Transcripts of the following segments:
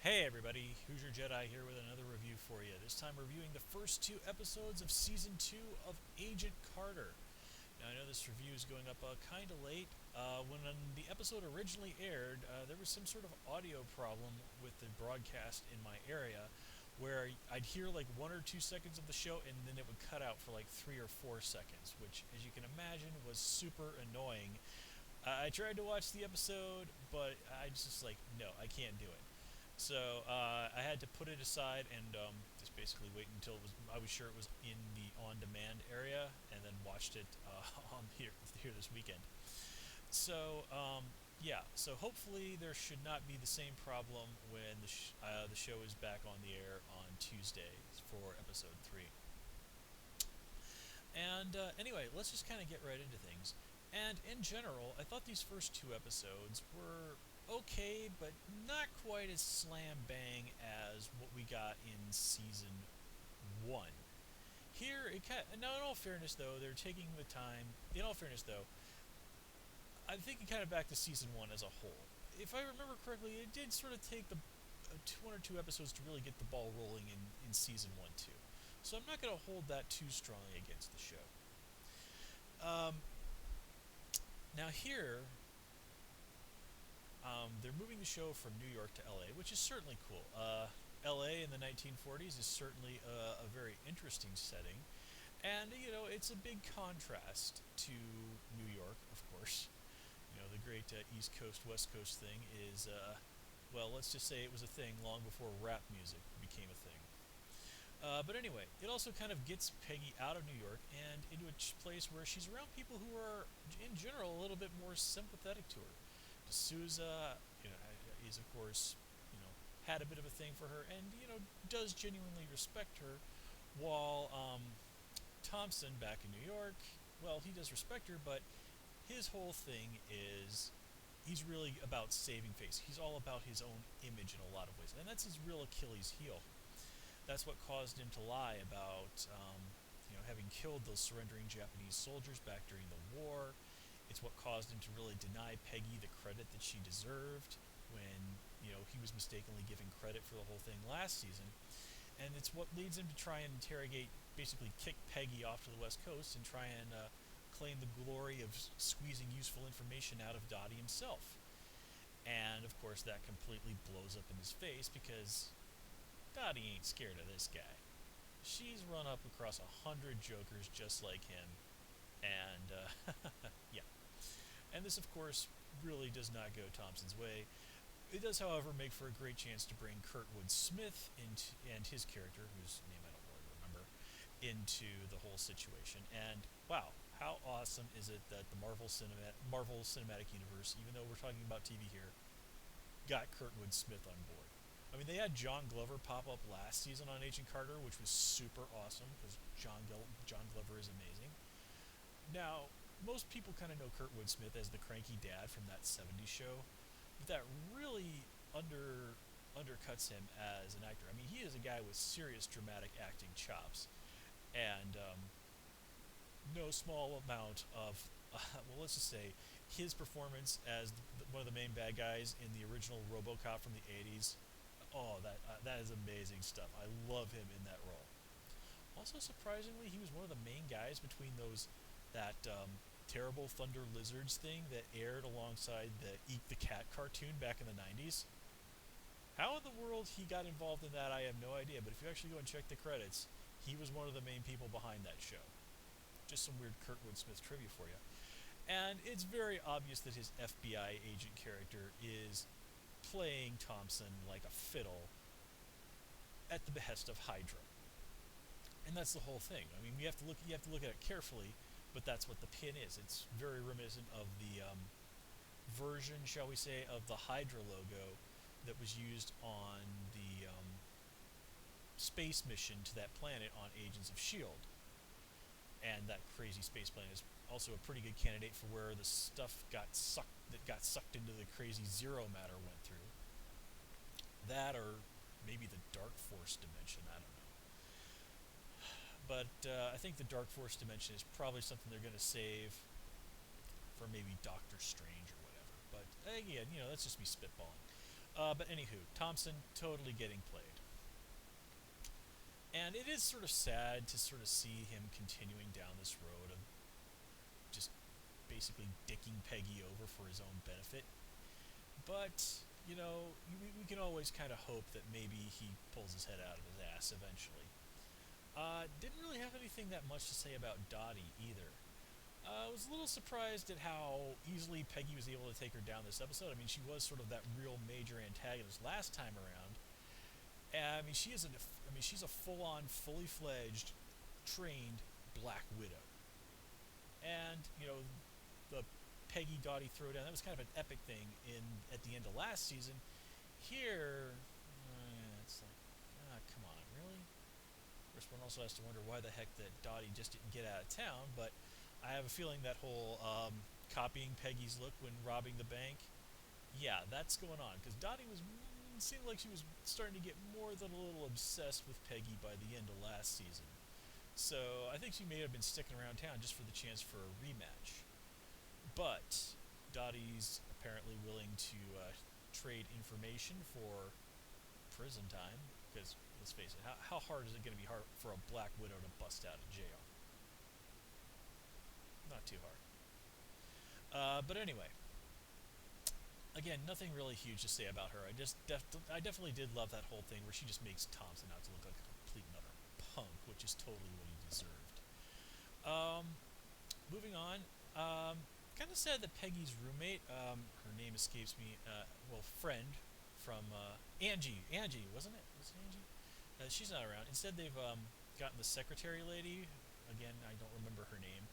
Hey everybody, Hoosier Jedi here with another review for you. This time reviewing the first two episodes of Season 2 of Agent Carter. Now, I know this review is going up kind of late. When the episode originally aired, there was some sort of audio problem with the broadcast in my area where I'd hear like 1 or 2 seconds of the show and then it would cut out for like 3 or 4 seconds, which, as you can imagine, was super annoying. I tried to watch the episode, but I just like, no, I can't do it. So I had to put it aside and just basically wait until I was sure it was in the on-demand area, and then watched it on here this weekend. So yeah, so hopefully there should not be the same problem when the show is back on the air on Tuesday for episode 3. And anyway, let's just kind of get right into things. And in general, I thought these first two episodes were okay, but not quite as slam bang as what we got in season one. Here, now in all fairness, though, they're taking the time. In all fairness, though, I'm thinking kind of back to season one as a whole. If I remember correctly, it did sort of take the 1 or 2 episodes to really get the ball rolling in season one too. So I'm not going to hold that too strongly against the show. Um, Now here, they're moving the show from New York to L.A., which is certainly cool. L.A. in the 1940s is certainly a very interesting setting, and it's a big contrast to New York, of course. The great East Coast West Coast thing is, well, let's just say it was a thing long before rap music became a thing. But anyway, it also kind of gets Peggy out of New York and into a place where she's around people who are, in general, a little bit more sympathetic to her. D'Souza, is of course, had a bit of a thing for her, and does genuinely respect her. While Thompson, back in New York, well, he does respect her, but his whole thing is he's really about saving face. He's all about his own image in a lot of ways, and that's his real Achilles heel. That's what caused him to lie about having killed those surrendering Japanese soldiers back during the war. It's what caused him to really deny Peggy the credit that she deserved when he was mistakenly given credit for the whole thing last season. And it's what leads him to try and interrogate, basically kick Peggy off to the West Coast and try and claim the glory of squeezing useful information out of Dottie himself. And of course, that completely blows up in his face because Dottie ain't scared of this guy. She's run up across 100 jokers just like him, and yeah. And this, of course, really does not go Thompson's way. It does, however, make for a great chance to bring Kurtwood Smith into, and his character, whose name I don't really remember, into the whole situation. And wow, how awesome is it that the Marvel Cinematic Universe, even though we're talking about TV here, got Kurtwood Smith on board. I mean, they had John Glover pop up last season on Agent Carter, which was super awesome because John Glover is amazing. Now, most people kind of know Kurtwood Smith as the cranky dad from that '70s show, but that really undercuts him as an actor. I mean, he is a guy with serious dramatic acting chops, and no small amount of, well, let's just say, his performance as one of the main bad guys in the original RoboCop from the '80s. Oh, that is amazing stuff. I love him in that role. Also, surprisingly, he was one of the main guys between those that terrible Thunder Lizards thing that aired alongside the Eek the Cat cartoon back in the '90s. How in the world he got involved in that, I have no idea. But if you actually go and check the credits, he was one of the main people behind that show. Just some weird Kurtwood Smith trivia for you. And it's very obvious that his FBI agent character is playing Thompson like a fiddle at the behest of Hydra. And that's the whole thing. I mean, you have to look at it carefully, but that's what the pin is. It's very reminiscent of the version, shall we say, of the Hydra logo that was used on the space mission to that planet on Agents of Shield. And that crazy space plane is also a pretty good candidate for where the stuff got sucked into the crazy zero matter went through. That, or maybe the Dark Force dimension. I don't know. But I think the Dark Force dimension is probably something they're going to save for maybe Doctor Strange or whatever. But again, that's just me spitballing. But anywho, Thompson totally getting played. And it is sort of sad to sort of see him continuing down this road of just basically dicking Peggy over for his own benefit. But, we can always kind of hope that maybe he pulls his head out of his ass eventually. Didn't really have anything that much to say about Dottie either. I was a little surprised at how easily Peggy was able to take her down this episode. I mean, she was sort of that real major antagonist last time around. And, I mean, she's a full-on, fully fledged, trained Black Widow. And the Peggy Dottie throwdown, that was kind of an epic thing in at the end of last season. Here, it's like, come on, really? Of course, one also has to wonder why the heck that Dottie just didn't get out of town. But I have a feeling that whole copying Peggy's look when robbing the bank, yeah, that's going on because Dottie was seemed like she was starting to get more than a little obsessed with Peggy by the end of last season. So I think she may have been sticking around town just for the chance for a rematch. But Dottie's apparently willing to trade information for prison time because let's face it, how hard is it going to be hard for a Black Widow to bust out of jail? Not too hard. But anyway, again, nothing really huge to say about her. I definitely did love that whole thing where she just makes Thompson out to look like a complete and utter punk, which is totally what he deserved. Moving on, kind of sad that Peggy's roommate, her name escapes me, friend from Angie. Angie, wasn't it? Was it Angie? She's not around. Instead, they've gotten the secretary lady. Again, I don't remember her name.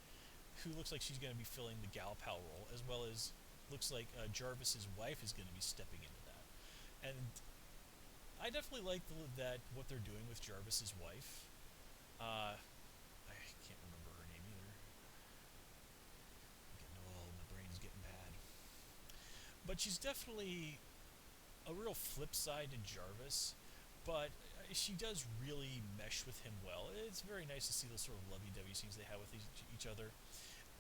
Who looks like she's going to be filling the gal pal role, as well as looks like Jarvis's wife is going to be stepping into that. And I definitely like that what they're doing with Jarvis's wife. I can't remember her name either. I'm getting old. My brain's getting bad. But she's definitely a real flip side to Jarvis. But she does really mesh with him well. It's very nice to see those sort of lovey-dovey scenes they have with each other.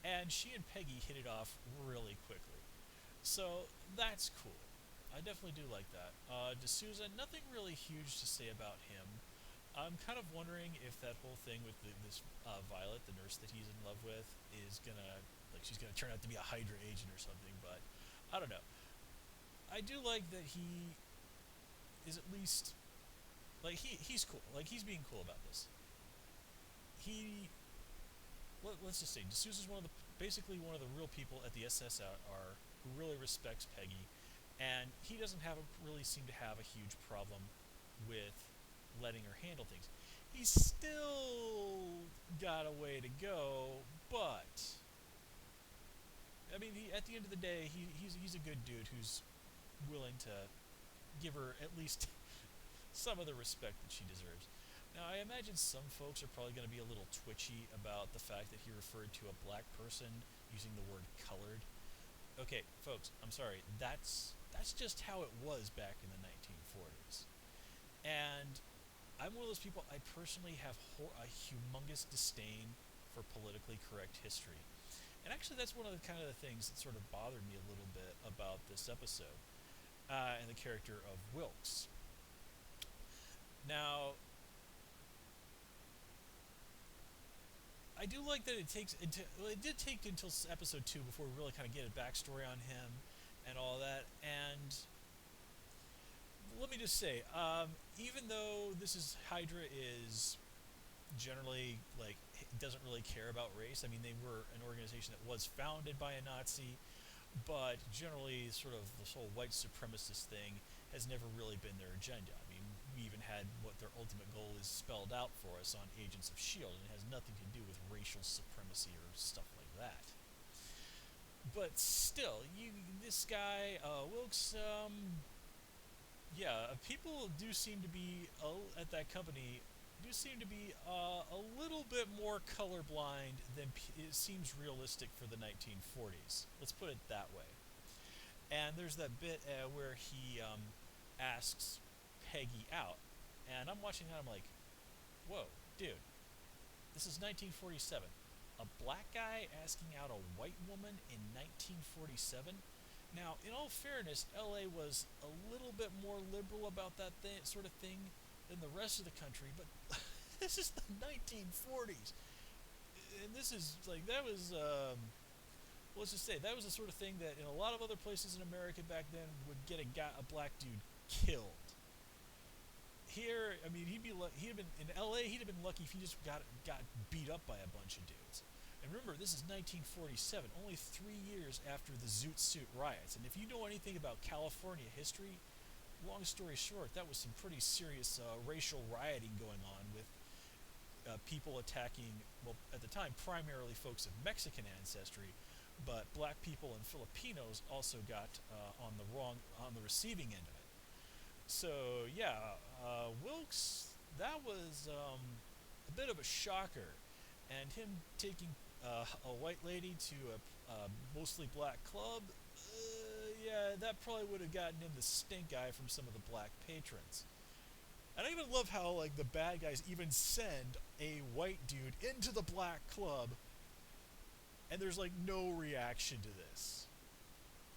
And she and Peggy hit it off really quickly. So that's cool. I definitely do like that. D'Souza, nothing really huge to say about him. I'm kind of wondering if that whole thing with this Violet, the nurse that he's in love with, is gonna she's gonna turn out to be a Hydra agent or something. But I don't know. I do like that he is at least he's cool. Like he's being cool about this. He let's just say D'Souza's basically one of the real people at the SSR who really respects Peggy, and he doesn't really seem to have a huge problem with letting her handle things. He's still got a way to go, but I mean, at the end of the day, he's a good dude who's willing to give her at least some of the respect that she deserves. Now, I imagine some folks are probably going to be a little twitchy about the fact that he referred to a black person using the word colored. Okay, folks, I'm sorry. That's just how it was back in the 1940s. And I'm one of those people, I personally have a humongous disdain for politically correct history. And actually, that's one of the kind of the things that sort of bothered me a little bit about this episode and the character of Wilkes. Now, I do like that it did take until episode 2 before we really kind of get a backstory on him and all that. And let me just say, even though this is Hydra is generally doesn't really care about race. I mean, they were an organization that was founded by a Nazi, but generally, sort of this whole white supremacist thing has never really been their agenda. I mean, we even had what their ultimate goal is spelled out for us on Agents of S.H.I.E.L.D., and it has nothing to do with racial supremacy or stuff like that. But still, this guy, Wilkes, people do seem to be, at that company, do seem to be a little bit more colorblind than it seems realistic for the 1940s. Let's put it that way. And there's that bit where he asks Peggy out, and I'm watching that. I'm like, "Whoa, dude! This is 1947. A black guy asking out a white woman in 1947. Now, in all fairness, LA was a little bit more liberal about that sort of thing than the rest of the country, but this is the 1940s. And this is like, that was, let's just say, that was the sort of thing that in a lot of other places in America back then would get a black dude killed. Here, I mean, he'd have been in L.A. He'd have been lucky if he just got beat up by a bunch of dudes. And remember, this is 1947, only 3 years after the Zoot Suit riots. And if you know anything about California history, long story short, that was some pretty serious racial rioting going on with people attacking, well, at the time, primarily folks of Mexican ancestry, but black people and Filipinos also got on the receiving end of it. So yeah, Wilkes, that was a bit of a shocker, and him taking a white lady to a mostly black club, yeah, that probably would have gotten him the stink eye from some of the black patrons. And I even love how like the bad guys even send a white dude into the black club, and there's like no reaction to this.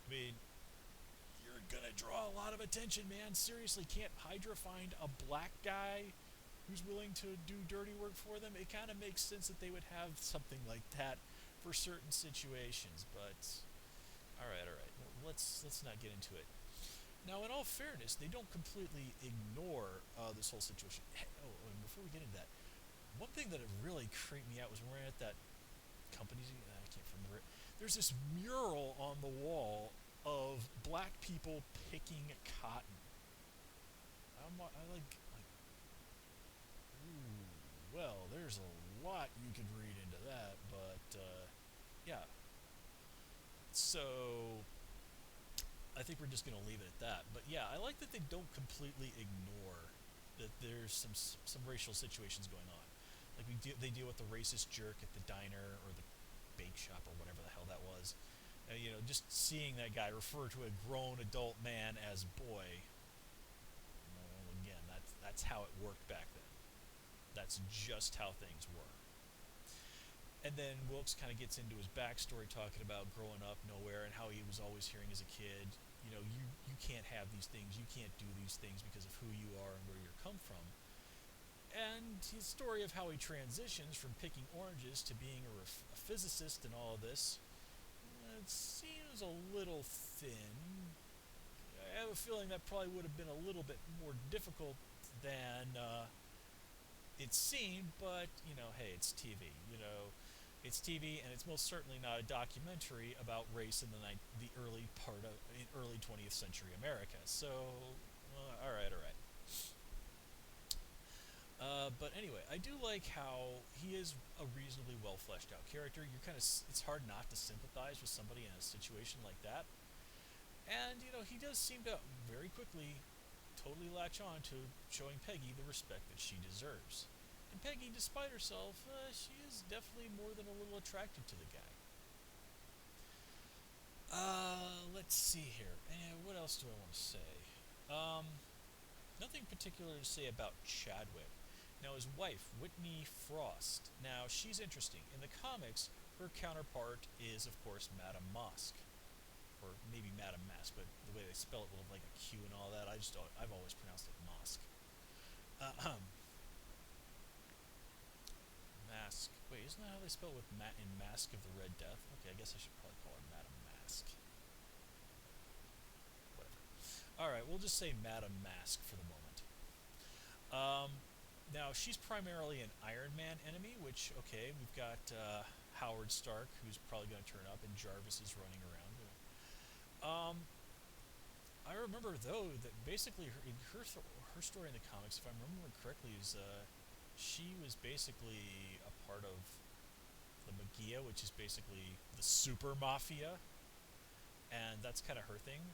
I mean, you're gonna draw a lot of attention, man. Seriously, can't Hydra find a black guy who's willing to do dirty work for them? It kind of makes sense that they would have something like that for certain situations. But all right. Well, let's not get into it. Now, in all fairness, they don't completely ignore this whole situation. Oh, and before we get into that, one thing that really creeped me out was when we were at that company. I can't remember it. There's this mural on the wall of black people picking cotton. I like, ooh, well, there's a lot you could read into that, but yeah. So I think we're just gonna leave it at that. But yeah, I like that they don't completely ignore that there's some racial situations going on. Like they deal with the racist jerk at the diner or the bake shop or whatever the hell that was. Just seeing that guy refer to a grown adult man as boy. Well, again, that's how it worked back then. That's just how things were. And then Wilkes kind of gets into his backstory, talking about growing up nowhere and how he was always hearing as a kid, you can't have these things, you can't do these things because of who you are and where you come from. And his story of how he transitions from picking oranges to being a physicist and all of this, it seems a little thin. I have a feeling that probably would have been a little bit more difficult than it seemed, but hey, it's TV. It's TV, and it's most certainly not a documentary about race in the early part of in early 20th century America. So, all right, all right. But anyway, I do like how he is a reasonably well fleshed out character. It's hard not to sympathize with somebody in a situation like that. And he does seem to very quickly totally latch on to showing Peggy the respect that she deserves. And Peggy, despite herself, she is definitely more than a little attracted to the guy. Let's see here. What else do I want to say? Um, Nothing particular to say about Chadwick. Now, his wife, Whitney Frost. Now, she's interesting. In the comics, her counterpart is, of course, Madame Masque. Or maybe Madame Masque, but the way they spell it with like a Q and all that, I've always pronounced it Masque. Uh, Mask. Wait, isn't that how they spell it with in Mask of the Red Death? Okay, I guess I should probably call her Madame Masque. Whatever. All right, we'll just say Madame Masque for the moment. Um, Now she's primarily an Iron Man enemy, which okay, we've got Howard Stark, who's probably going to turn up, and Jarvis is running around. Um, I remember though that basically her story in the comics, if I'm remembering correctly, is she was basically a part of the Magia, which is basically the super mafia, and that's kind of her thing.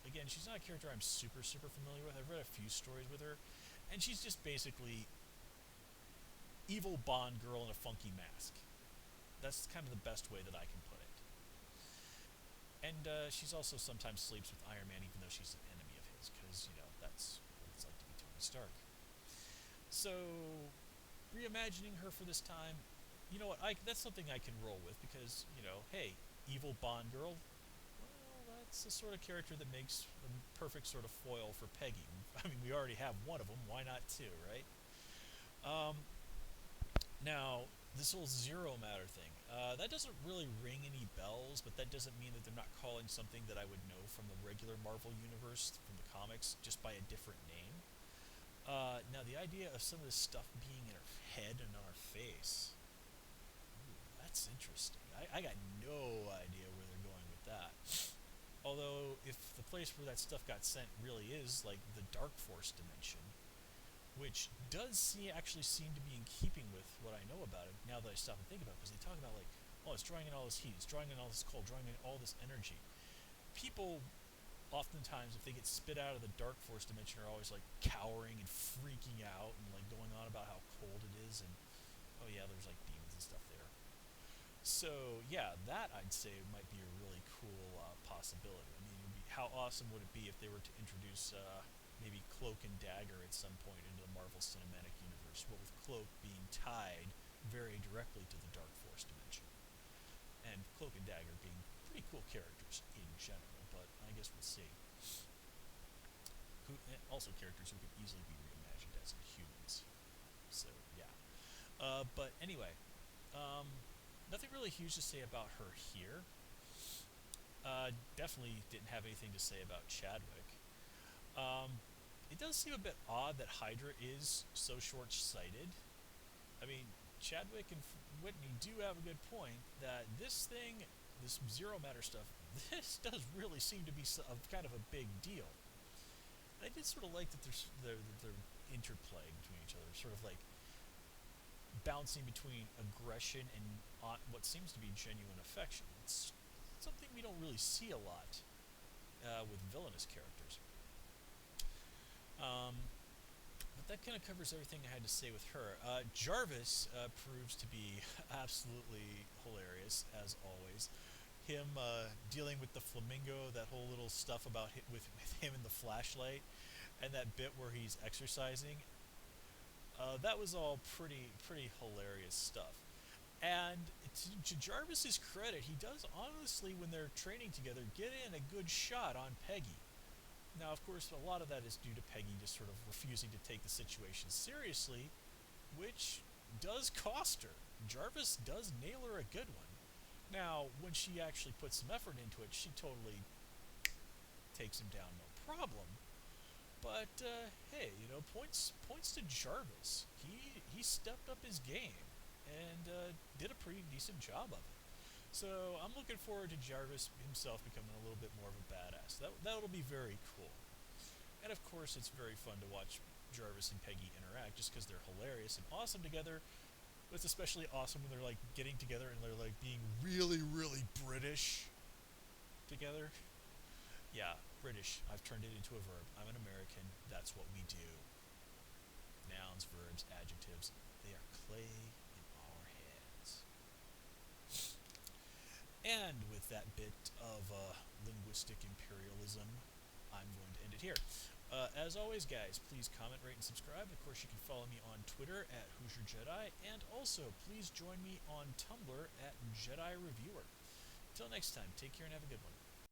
Again, she's not a character I'm super familiar with. I've read a few stories with her, and she's just basically evil Bond girl in a funky mask. That's kind of the best way that I can put it. And she's also sometimes sleeps with Iron Man, even though she's an enemy of his, because that's what it's like to be Tony Stark. So, reimagining her for this time, you know what? That's something I can roll with because hey, evil Bond girl. Well, it's the sort of character that makes the perfect sort of foil for Peggy. I mean, we already have one of them. Why not two, right? Um, Now, this whole zero matter thing, that doesn't really ring any bells, but that doesn't mean that they're not calling something that I would know from the regular Marvel universe, from the comics, just by a different name. Now, the idea of some of this stuff being in her head and on her face, ooh, that's interesting. I got no idea where they're going with that. Although, if the place where that stuff got sent really is like the Dark Force dimension, which does actually seem to be in keeping with what I know about it now that I stop and think about it, because they talk about like, oh, it's drawing in all this heat, it's drawing in all this cold, drawing in all this energy. People oftentimes, if they get spit out of the dark force dimension, are always like cowering and freaking out and like going on about how cold it is and oh yeah, there's like demons and stuff there. So yeah, that I'd say might be a really cool possibility. I mean, how awesome would it be if they were to introduce maybe Cloak and Dagger at some point into the Marvel Cinematic Universe? What with Cloak being tied very directly to the Dark Force dimension, and Cloak and Dagger being pretty cool characters in general. But I guess we'll see. Also, characters who could easily be reimagined as humans. So yeah. But anyway, um, nothing really huge to say about her here. Definitely didn't have anything to say about Chadwick. Um, it does seem a bit odd that Hydra is so short-sighted. I mean, Chadwick and Whitney do have a good point that this thing, this zero matter stuff, this does really seem to be kind of a big deal. And I did sort of like that they're interplay between each other, sort of like bouncing between aggression and what seems to be genuine affection. It's something we don't really see a lot with villainous characters. But that kind of covers everything I had to say with her. Jarvis proves to be absolutely hilarious, as always. Him dealing with the flamingo, that whole little stuff about with him and the flashlight, and that bit where he's exercising. That was all pretty hilarious stuff. And to Jarvis's credit, he does honestly, when they're training together, get in a good shot on Peggy. Now, of course, a lot of that is due to Peggy just sort of refusing to take the situation seriously, which does cost her. Jarvis does nail her a good one. Now, when she actually puts some effort into it, she totally takes him down, no problem. But hey, points to Jarvis. He stepped up his game and did a pretty decent job of it. So I'm looking forward to Jarvis himself becoming a little bit more of a badass. That'll be very cool. And of course, it's very fun to watch Jarvis and Peggy interact, just because they're hilarious and awesome together. But it's especially awesome when they're like getting together and they're like being really British together. Yeah, British. I've turned it into a verb. I'm an American. That's what we do. Nouns, verbs, adjectives. They are clay in our hands. And with that bit of linguistic imperialism, I'm going to end it here. As always, guys, please comment, rate, and subscribe. Of course, you can follow me on Twitter at Hoosier Jedi, and also please join me on Tumblr at Jedi Reviewer. Until next time, take care and have a good one.